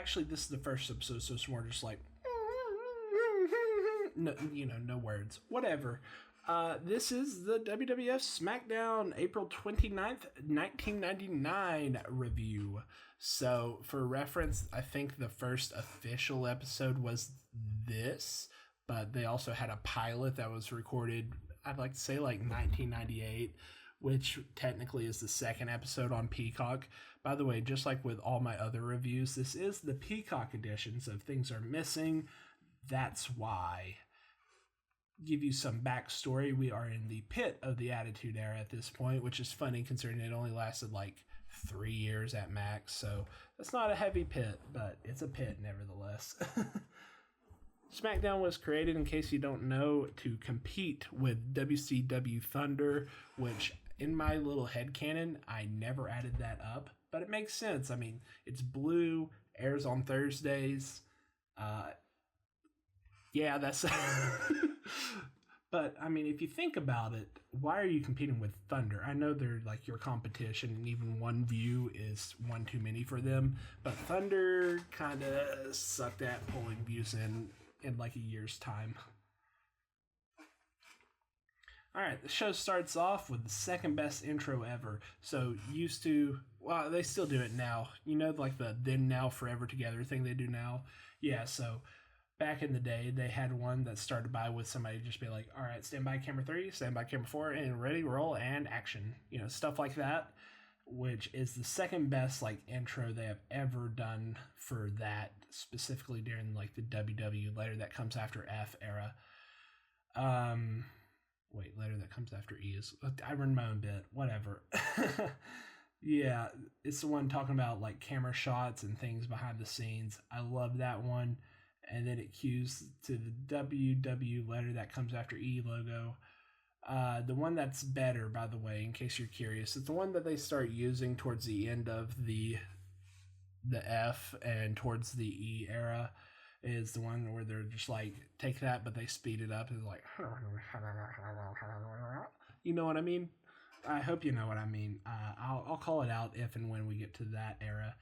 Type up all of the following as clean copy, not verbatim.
actually, this is the first episode, so it's more just like, no, no words. Whatever. This is the WWF SmackDown April 29th, 1999 review. So, for reference, I think the first official episode was this, but they also had a pilot that was recorded, I'd like to say, like 1998, which technically is the second episode on Peacock. By the way, just like with all my other reviews, this is the Peacock edition, so if things are missing, that's why. Give you some backstory. We are in the pit of the Attitude Era at this point, which is funny considering it only lasted like 3 years at max, so that's not a heavy pit, but it's a pit nevertheless. SmackDown was created, in case you don't know, to compete with WCW Thunder, which in my little headcanon, I never added that up, but it makes sense. I mean, it's blue, airs on Thursdays. Yeah, that's... But, I mean, if you think about it, why are you competing with Thunder? I know they're, like, your competition, and even one view is one too many for them, but Thunder kind of sucked at pulling views in, like, a year's time. Alright, the show starts off with the second best intro ever. So, used to... Well, they still do it now. You know, like, the then, now, forever together thing they do now? Yeah, so... Back in the day, they had one that started by with somebody just be like, all right, stand by camera 3, stand by camera 4, and ready, roll, and action. You know, stuff like that, which is the second best, like, intro they have ever done for that, specifically during, like, the WW, later that comes after F era. Later that comes after E is, I run my own bit, whatever. Yeah, it's the one talking about, like, camera shots and things behind the scenes. I love that one. And then it cues to the WW letter that comes after E logo. The one that's better, by the way, in case you're curious, it's the one that they start using towards the end of the F and towards the E era, is the one where they're just like, take that, but they speed it up. It's like, you know what I mean? I hope you know what I mean. I'll call it out if and when we get to that era.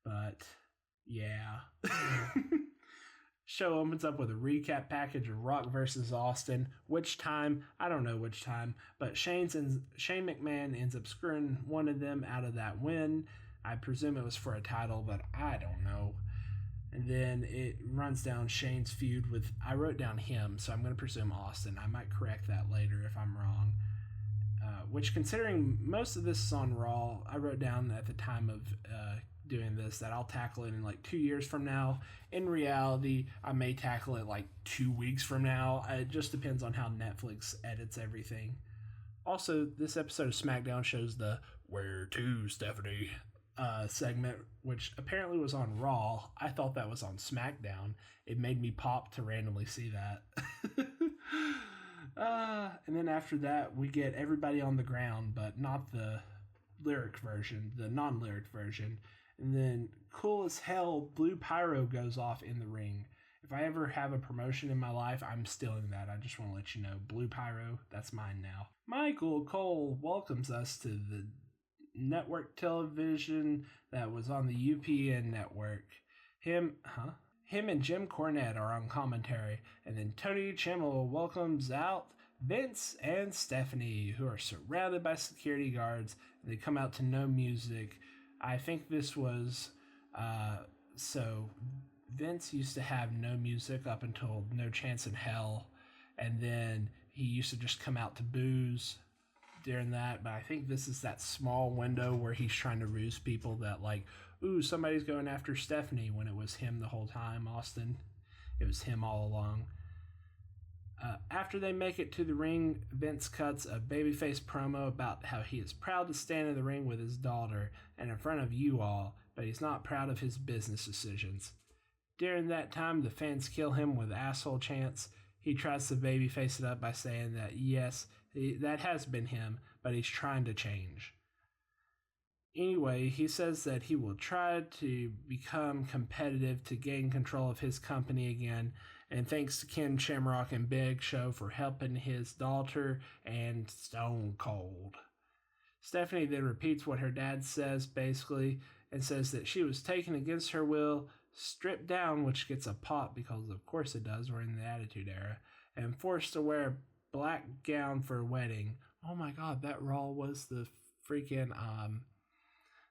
But, yeah. Show opens up with a recap package of Rock versus Austin. Which time? I don't know which time. But Shane McMahon ends up screwing one of them out of that win. I presume it was for a title, but I don't know. And then it runs down Shane's feud with, I wrote down him, so I'm going to presume Austin. I might correct that later if I'm wrong. Which, considering most of this is on Raw, I wrote down at the time of doing this that I'll tackle it in like 2 years from now. In reality, I may tackle it like 2 weeks from now. It just depends on how Netflix edits everything. Also, this episode of SmackDown shows the Where to, Stephanie segment, which apparently was on Raw. I thought that was on SmackDown. It made me pop to randomly see that. And then after that, we get everybody on the ground, but not the lyric version, the non-lyric version. And then, cool as hell, blue pyro goes off in the ring. If I ever have a promotion in my life, I'm stealing that. I just want to let you know. Blue pyro, that's mine now. Michael Cole welcomes us to the network television that was on the UPN network. Him and Jim Cornette are on commentary, and then Tony Chimel welcomes out Vince and Stephanie, who are surrounded by security guards, and they come out to no music. I think this was, so Vince used to have no music up until No Chance in Hell, and then he used to just come out to booze during that, but I think this is that small window where he's trying to ruse people that like, ooh, somebody's going after Stephanie, when it was him the whole time, Austin. It was him all along. After they make it to the ring, Vince cuts a babyface promo about how he is proud to stand in the ring with his daughter and in front of you all, but he's not proud of his business decisions. During that time, the fans kill him with asshole chants. He tries to babyface it up by saying that, yes, that has been him, but he's trying to change. Anyway, he says that he will try to become competitive to gain control of his company again, and thanks to Ken Shamrock and Big Show for helping his daughter and Stone Cold. Stephanie then repeats what her dad says, basically, and says that she was taken against her will, stripped down, which gets a pop because of course it does, we're in the Attitude Era, and forced to wear a black gown for a wedding. Oh my god, that Raw was the freaking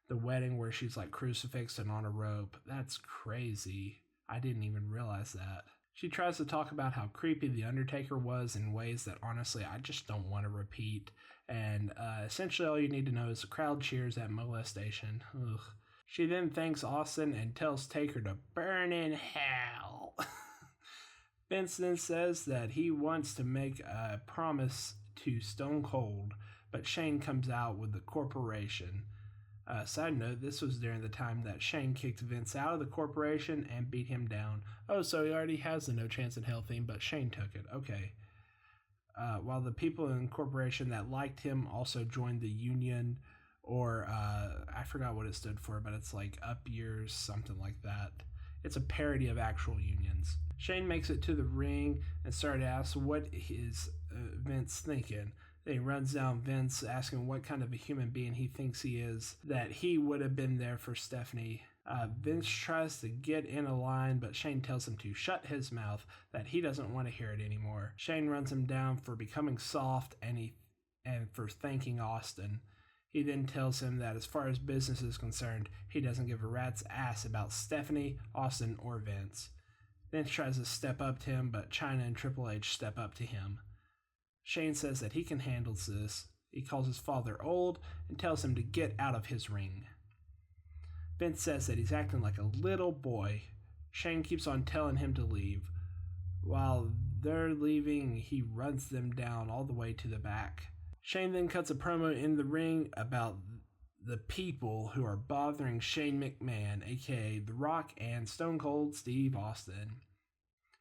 the wedding where she's like crucifixed and on a rope. That's crazy. I didn't even realize that. She tries to talk about how creepy The Undertaker was in ways that honestly I just don't want to repeat. And essentially all you need to know is the crowd cheers at molestation. Ugh. She then thanks Austin and tells Taker to burn in hell. Vince then says that he wants to make a promise to Stone Cold, but Shane comes out with the corporation. Side note, this was during the time that Shane kicked Vince out of the corporation and beat him down. Oh, so he already has the No Chance in Hell theme, but Shane took it. Okay. While the people in the corporation that liked him also joined the union, or I forgot what it stood for, but it's like Up Years, something like that. It's a parody of actual unions. Shane makes it to the ring and started to ask what is Vince thinking. Then he runs down Vince, asking what kind of a human being he thinks he is, that he would have been there for Stephanie. Vince tries to get in a line, but Shane tells him to shut his mouth, that he doesn't want to hear it anymore. Shane runs him down for becoming soft and for thanking Austin. He then tells him that as far as business is concerned, he doesn't give a rat's ass about Stephanie, Austin, or Vince. Vince tries to step up to him, but Chyna and Triple H step up to him. Shane says that he can handle this. He calls his father old and tells him to get out of his ring. Vince says that he's acting like a little boy. Shane keeps on telling him to leave. While they're leaving, he runs them down all the way to the back. Shane then cuts a promo in the ring about the people who are bothering Shane McMahon, aka The Rock and Stone Cold Steve Austin.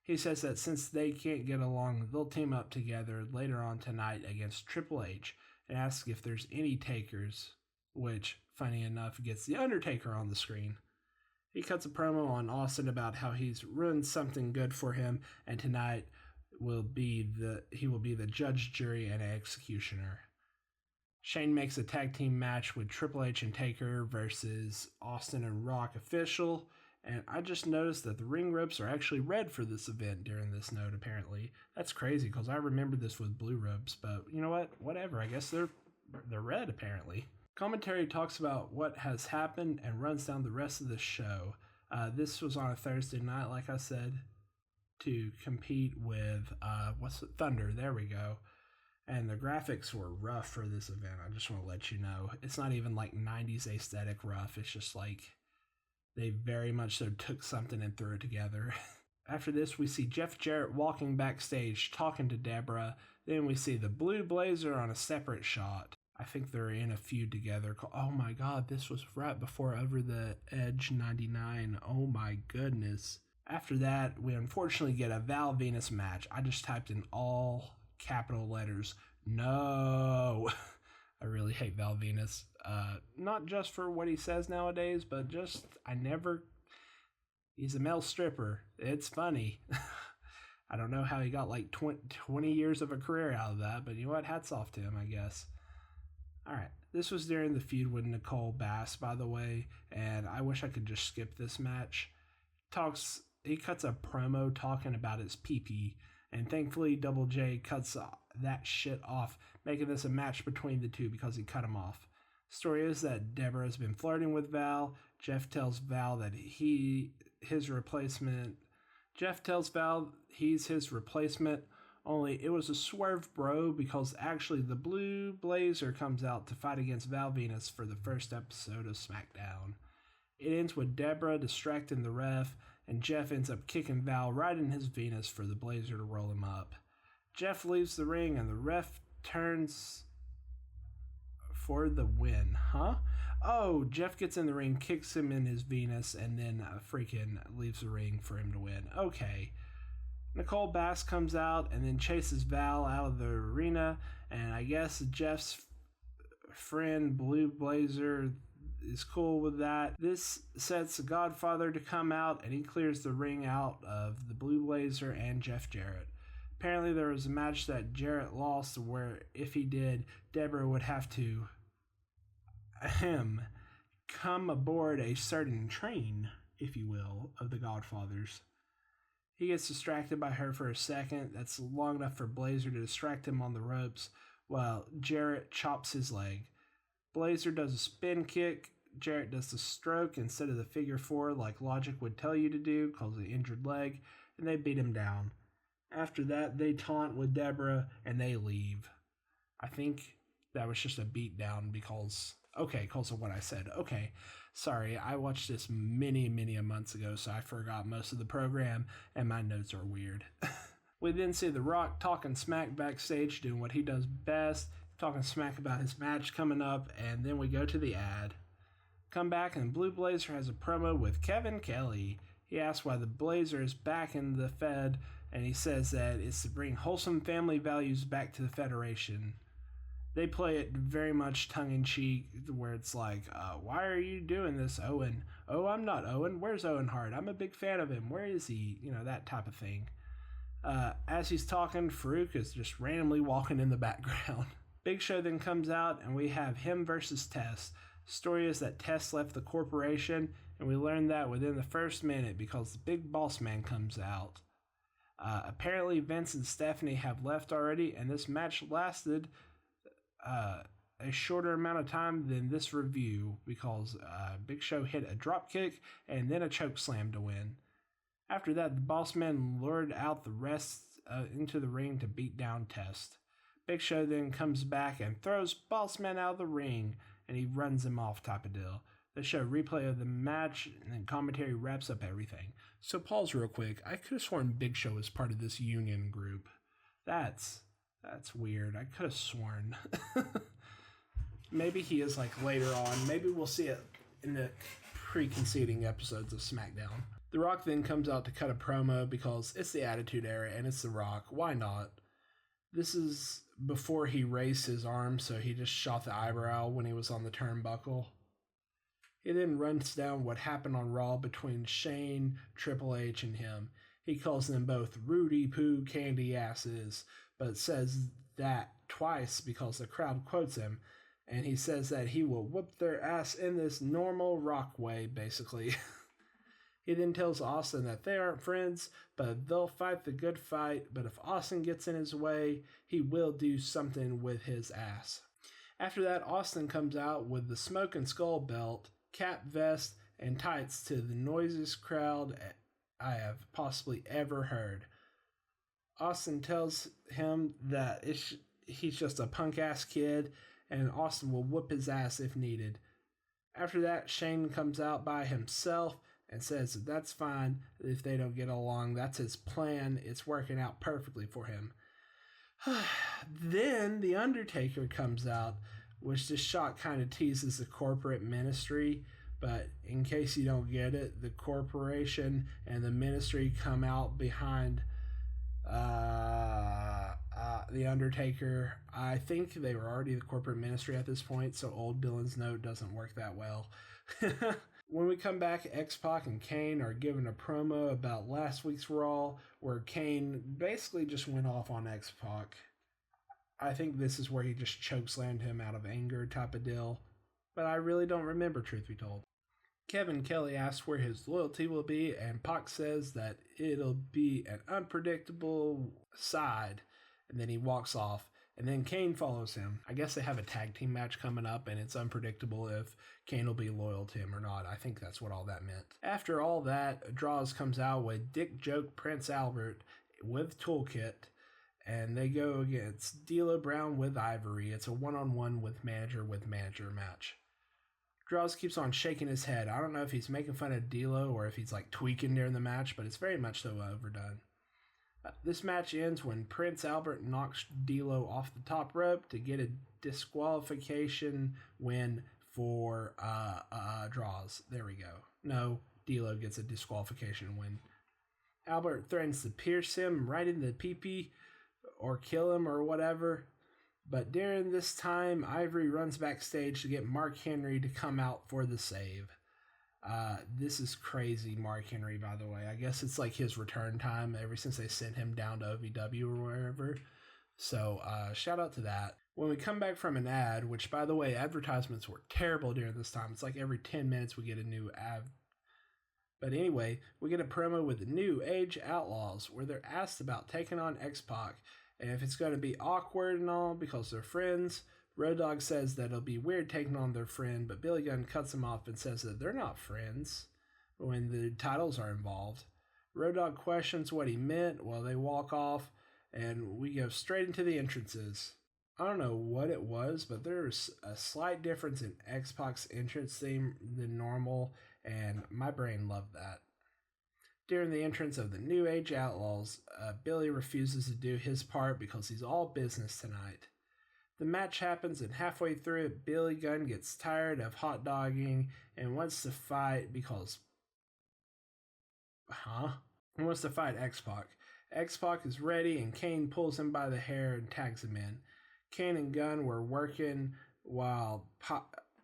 He says that since they can't get along, they'll team up together later on tonight against Triple H and asks if there's any takers, which, funny enough, gets The Undertaker on the screen. He cuts a promo on Austin about how he's ruined something good for him, and tonight he will be the judge, jury, and executioner. Shane makes a tag team match with Triple H and Taker versus Austin and Rock official. And I just noticed that the ring ropes are actually red for this event during this note, apparently. That's crazy, because I remember this with blue ropes, but you know what? Whatever, I guess they're red, apparently. Commentary talks about what has happened and runs down the rest of the show. This was on a Thursday night, like I said, to compete with, Thunder, there we go. And the graphics were rough for this event, I just want to let you know. It's not even like 90s aesthetic rough, it's just like they very much so took something and threw it together. After this, we see Jeff Jarrett walking backstage, talking to Deborah. Then we see the Blue Blazer on a separate shot. I think they're in a feud together. Oh my god, this was right before Over the Edge 99. Oh my goodness. After that, we unfortunately get a Val Venus match. I just typed in all capital letters, no. I really hate Val Venus. Not just for what he says nowadays, but just, he's a male stripper. It's funny. I don't know how he got like 20 years of a career out of that, but you know what? Hats off to him, I guess. Alright, this was during the feud with Nicole Bass, by the way, and I wish I could just skip this match. He cuts a promo talking about his pee-pee, and thankfully Double J cuts that shit off, making this a match between the two because he cut him off. Story is that Deborah has been flirting with Val. Jeff tells Val that he's his replacement, only it was a swerve, bro, because actually the Blue Blazer comes out to fight against Val Venus for the first episode of SmackDown. It ends with Deborah distracting the ref, and Jeff ends up kicking Val right in his Venus for the Blazer to roll him up. Jeff leaves the ring, and the ref turns for the win, huh? Oh, Jeff gets in the ring, kicks him in his Venus, and then freaking leaves the ring for him to win. Okay. Nicole Bass comes out and then chases Val out of the arena, and I guess Jeff's friend Blue Blazer is cool with that. This sets the Godfather to come out, and he clears the ring out of the Blue Blazer and Jeff Jarrett. Apparently there was a match that Jarrett lost where if he did, Deborah would have to come aboard a certain train. if you will, of the Godfathers. He gets distracted by her for a second. That's long enough for Blazer to distract him on the ropes while Jarrett chops his leg. Blazer does a spin kick. Jarrett does the stroke instead of the figure four like logic would tell you to do, calls it an injured leg, and they beat him down. After that, they taunt with Deborah and they leave. I think that was just a beatdown because of what I said. Okay, sorry, I watched this many months ago, so I forgot most of the program, and my notes are weird. We then see The Rock talking smack backstage, doing what he does best, talking smack about his match coming up, and then we go to the ad. Come back, and Blue Blazer has a promo with Kevin Kelly. He asks why the Blazer is back in the Fed, and he says that it's to bring wholesome family values back to the Federation. They play it very much tongue-in-cheek, where it's like, why are you doing this, Owen? Oh, I'm not Owen. Where's Owen Hart? I'm a big fan of him. Where is he? You know, that type of thing. As he's talking, Farouk is just randomly walking in the background. Big Show then comes out, and we have him versus Test. The story is that Test left the corporation, and we learn that within the first minute because the big boss man comes out. Apparently, Vince and Stephanie have left already, and this match lasted a shorter amount of time than this review because Big Show hit a drop kick and then a choke slam to win. After that, the boss man lured out the rest into the ring to beat down Test. Big Show then comes back and throws boss man out of the ring and he runs him off type of deal. They show a replay of the match and then commentary wraps up everything. So pause real quick. I could have sworn Big Show was part of this union group. That's weird. I could have sworn. Maybe he is like later on. Maybe we'll see it in the pre-conceding episodes of SmackDown. The Rock then comes out to cut a promo because it's the Attitude Era and it's The Rock. Why not? This is before he raised his arm, so he just shot the eyebrow when he was on the turnbuckle. He then runs down what happened on Raw between Shane, Triple H, and him. He calls them both Rudy Poo Candy Asses, but says that twice because the crowd quotes him, and he says that he will whoop their ass in this normal Rock way, basically. He then tells Austin that they aren't friends, but they'll fight the good fight, but if Austin gets in his way, he will do something with his ass. After that, Austin comes out with the Smoke and Skull belt, cap vest, and tights to the noisiest crowd I have possibly ever heard. Austin tells him that he's just a punk-ass kid, and Austin will whoop his ass if needed. After that, Shane comes out by himself and says that that's fine if they don't get along. That's his plan. It's working out perfectly for him. Then The Undertaker comes out, which this shot kind of teases the corporate ministry. But in case you don't get it, the corporation and the ministry come out behind The Undertaker. I think they were already the corporate ministry at this point, so old Dylan's note doesn't work that well. When we come back, X-Pac and Kane are given a promo about last week's Raw, where Kane basically just went off on X-Pac. I think this is where he just chokeslammed him out of anger type of deal, but I really don't remember, truth be told. Kevin Kelly asks where his loyalty will be, and Pac says that it'll be an unpredictable side, and then he walks off, and then Kane follows him. I guess they have a tag team match coming up, and it's unpredictable if Kane will be loyal to him or not. I think that's what all that meant. After all that, Draws comes out with Dick Joke Prince Albert with Toolkit, and they go against D'Lo Brown with Ivory. It's a one-on-one with manager match. Draws keeps on shaking his head. I don't know if he's making fun of D'Lo or if he's like tweaking during the match, but it's very much so overdone. This match ends when Prince Albert knocks D'Lo off the top rope to get a disqualification win for Draws. There we go. No, D'Lo gets a disqualification win. Albert threatens to pierce him right in the pee-pee or kill him or whatever. But during this time, Ivory runs backstage to get Mark Henry to come out for the save. This is crazy, Mark Henry, by the way. I guess it's like his return time ever since they sent him down to OVW or wherever. So, shout out to that. When we come back from an ad, which, by the way, advertisements were terrible during this time. It's like every 10 minutes we get a new ad. But anyway, we get a promo with the New Age Outlaws where they're asked about taking on X-Pac and if it's going to be awkward and all because they're friends. Road Dogg says that it'll be weird taking on their friend, but Billy Gunn cuts him off and says that they're not friends when the titles are involved. Road Dogg questions what he meant while they walk off, and we go straight into the entrances. I don't know what it was, but there's a slight difference in X-Pac's entrance theme than normal, and my brain loved that. During the entrance of the New Age Outlaws, Billy refuses to do his part because he's all business tonight. The match happens, and halfway through it, Billy Gunn gets tired of hot dogging and wants to fight because... He wants to fight X-Pac. X-Pac is ready, and Kane pulls him by the hair and tags him in. Kane and Gunn were working while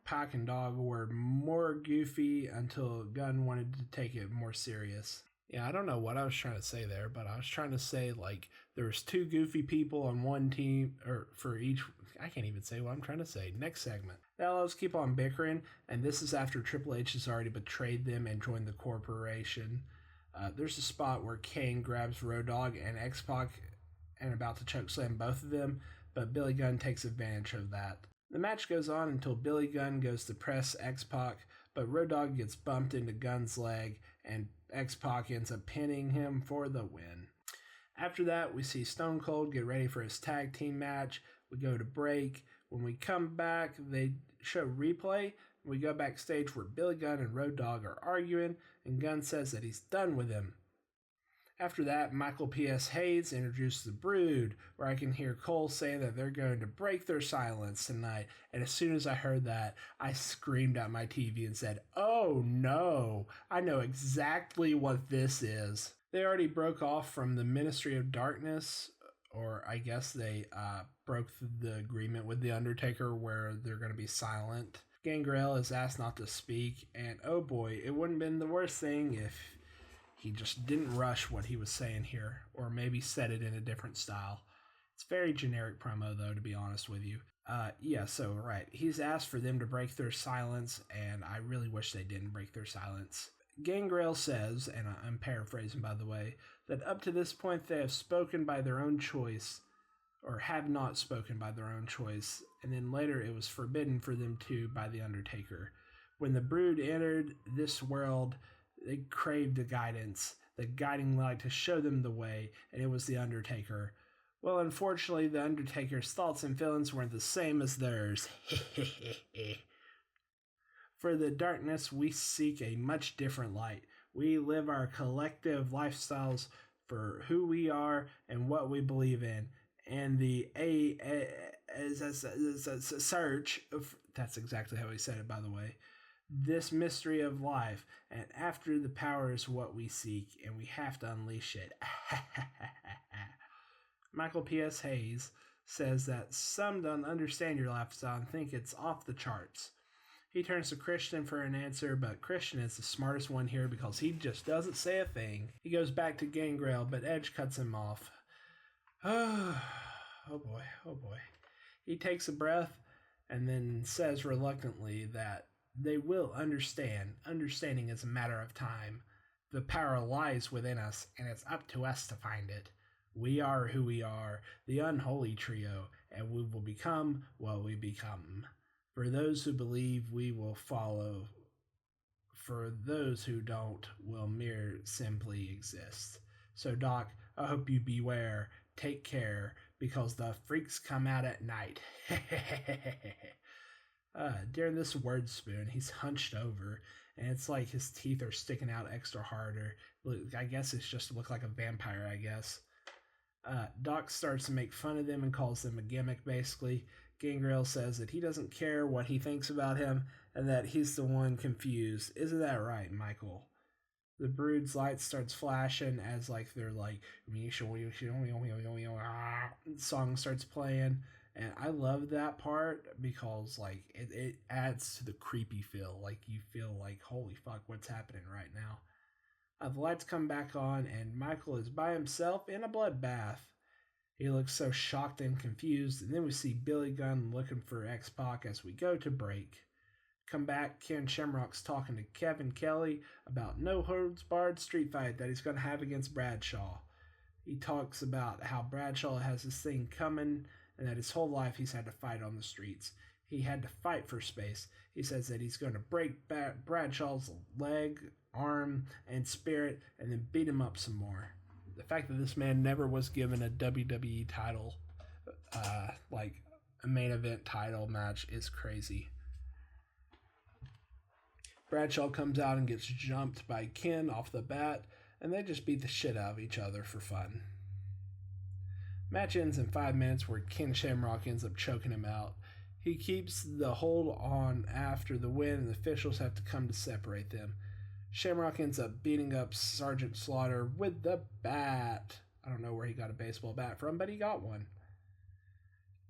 Pac and Dog were more goofy until Gunn wanted to take it more serious. Yeah, I don't know what I was trying to say there, but I was trying to say, like, there was two goofy people on one team, or for each... I can't even say what I'm trying to say. Next segment. The Outlaws keep on bickering, and this is after Triple H has already betrayed them and joined the corporation. There's a spot where Kane grabs Road Dogg and X-Pac and about to chokeslam both of them, but Billy Gunn takes advantage of that. The match goes on until Billy Gunn goes to press X-Pac, but Road Dogg gets bumped into Gunn's leg, and X-Pac ends up pinning him for the win. After that, we see Stone Cold get ready for his tag team match. We go to break. When we come back, they show replay. We go backstage where Billy Gunn and Road Dogg are arguing, and Gunn says that he's done with him. After that, Michael P.S. Hayes introduced the Brood, where I can hear Cole saying that they're going to break their silence tonight. And as soon as I heard that, I screamed at my TV and said, "Oh no, I know exactly what this is." They already broke off from the Ministry of Darkness, or I guess they broke the agreement with The Undertaker where they're going to be silent. Gangrel is asked not to speak, and oh boy, it wouldn't have been the worst thing if he just didn't rush what he was saying here, or maybe said it in a different style. It's very generic promo, though, to be honest with you. Right. He's asked for them to break their silence, and I really wish they didn't break their silence. Gangrel says, and I'm paraphrasing by the way, that up to this point they have spoken by their own choice, or have not spoken by their own choice, and then later it was forbidden for them to by The Undertaker. When the Brood entered this world, they craved the guidance, the guiding light to show them the way, and it was The Undertaker. Well, unfortunately, The Undertaker's thoughts and feelings weren't the same as theirs. For the darkness, we seek a much different light. We live our collective lifestyles for who we are and what we believe in. And the search, that's exactly how he said it, by the way, this mystery of life, and after the power is what we seek, and we have to unleash it. Michael P.S. Hayes says that some don't understand your lifestyle and think it's off the charts. He turns to Christian for an answer, but Christian is the smartest one here because he just doesn't say a thing. He goes back to Gangrel, but Edge cuts him off. Oh boy. He takes a breath and then says reluctantly that they will understand. Understanding is a matter of time. The power lies within us, and it's up to us to find it. We are who we are, the unholy trio, and we will become what we become. For those who believe, we will follow. For those who don't, will mere simply exist. So, Doc, I hope you beware. Take care, because the freaks come out at night. During this word spoon, he's hunched over, and it's like his teeth are sticking out extra harder. I guess it's just to look like a vampire, I guess. Doc starts to make fun of them and calls them a gimmick, basically. Gangrel says that he doesn't care what he thinks about him, and that he's the one confused. Isn't that right, Michael? The Brood's light starts flashing as they're song starts playing, and I love that part because it adds to the creepy feel. You feel like, holy fuck, what's happening right now? The lights come back on, and Michael is by himself in a bloodbath. He looks so shocked and confused, and then we see Billy Gunn looking for X-Pac as we go to break. Come back, Ken Shamrock's talking to Kevin Kelly about no holds barred street fight that he's going to have against Bradshaw. He talks about how Bradshaw has this thing coming and that his whole life he's had to fight on the streets. He had to fight for space. He says that he's going to break Bradshaw's leg, arm, and spirit and then beat him up some more. The fact that this man never was given a WWE title, like a main event title match, is crazy. Bradshaw comes out and gets jumped by Ken off the bat, and they just beat the shit out of each other for fun. Match ends in 5 minutes where Ken Shamrock ends up choking him out. He keeps the hold on after the win, and the officials have to come to separate them. Shamrock ends up beating up Sergeant Slaughter with the bat. I don't know where he got a baseball bat from, but he got one.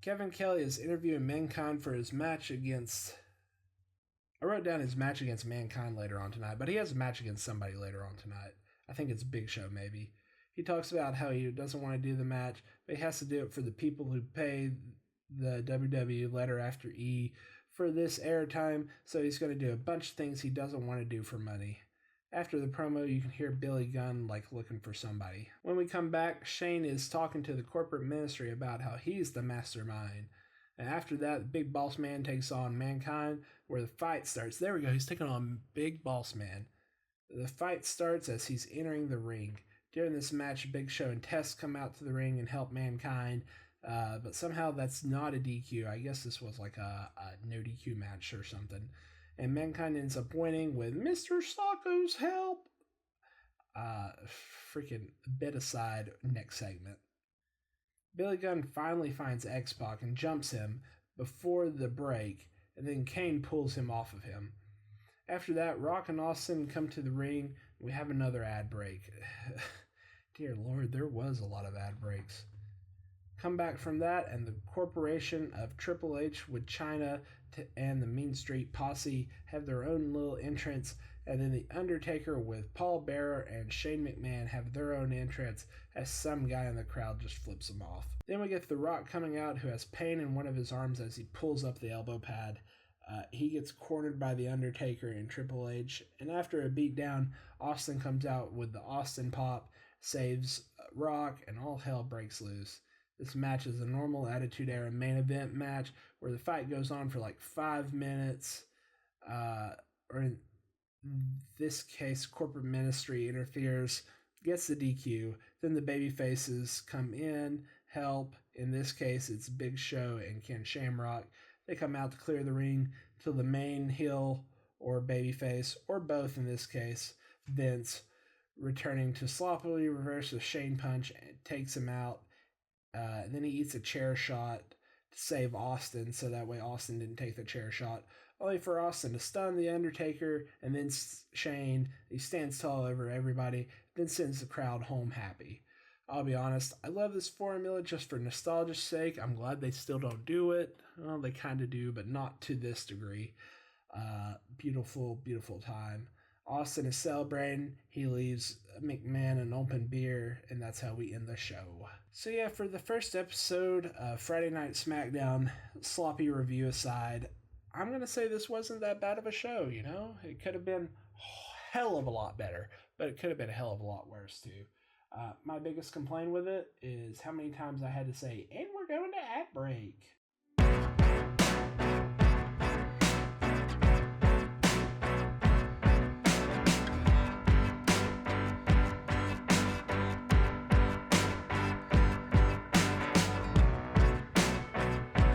Kevin Kelly is interviewing Mankind for his match against... I wrote down his match against Mankind later on tonight, but he has a match against somebody later on tonight. I think it's Big Show, maybe. He talks about how he doesn't want to do the match, but he has to do it for the people who pay the WWE letter after E for this airtime, so he's going to do a bunch of things he doesn't want to do for money. After the promo, you can hear Billy Gunn looking for somebody. When we come back, Shane is talking to the corporate ministry about how he's the mastermind. And after that, the Big Boss Man takes on Mankind, where the fight starts. There we go, he's taking on Big Boss Man. The fight starts as he's entering the ring. During this match, Big Show and Test come out to the ring and help Mankind, but somehow that's not a DQ. I guess this was like a no DQ match or something. And Mankind ends up winning with Mr. Socko's help. Freaking bit aside, next segment. Billy Gunn finally finds X-Pac and jumps him before the break, and then Kane pulls him off of him. After that, Rock and Austin come to the ring. We have another ad break. Dear Lord, there was a lot of ad breaks. Come back from that, and the corporation of Triple H with Chyna and the Mean Street Posse have their own little entrance, and then the Undertaker with Paul Bearer and Shane McMahon have their own entrance as some guy in the crowd just flips them off. Then we get The Rock coming out, who has pain in one of his arms as he pulls up the elbow pad. He gets cornered by the Undertaker and Triple H, and after a beatdown, Austin comes out with the Austin Pop, saves Rock, and all hell breaks loose. This match is a normal Attitude Era main event match where the fight goes on for 5 minutes, or in this case, corporate ministry interferes, gets the DQ, then the baby faces come in, help. In this case, it's Big Show and Ken Shamrock. They come out to clear the ring till the main heel or babyface, or both in this case, Vince, returning to sloppily reverse a Shane punch and takes him out. Then he eats a chair shot to save Austin, so that way Austin didn't take the chair shot, only for Austin to stun the Undertaker, and then Shane, he stands tall over everybody, then sends the crowd home happy. I'll be honest, I love this formula just for nostalgia's sake. I'm glad they still don't do it. Well, they kind of do, but not to this degree. Beautiful, beautiful time. Austin is celebrating. He leaves McMahon an open beer, and that's how we end the show. So yeah, for the first episode of Friday Night SmackDown, sloppy review aside, I'm going to say this wasn't that bad of a show, you know? It could have been a hell of a lot better, but it could have been a hell of a lot worse too. My biggest complaint with it is how many times I had to say, and we're going to ad break.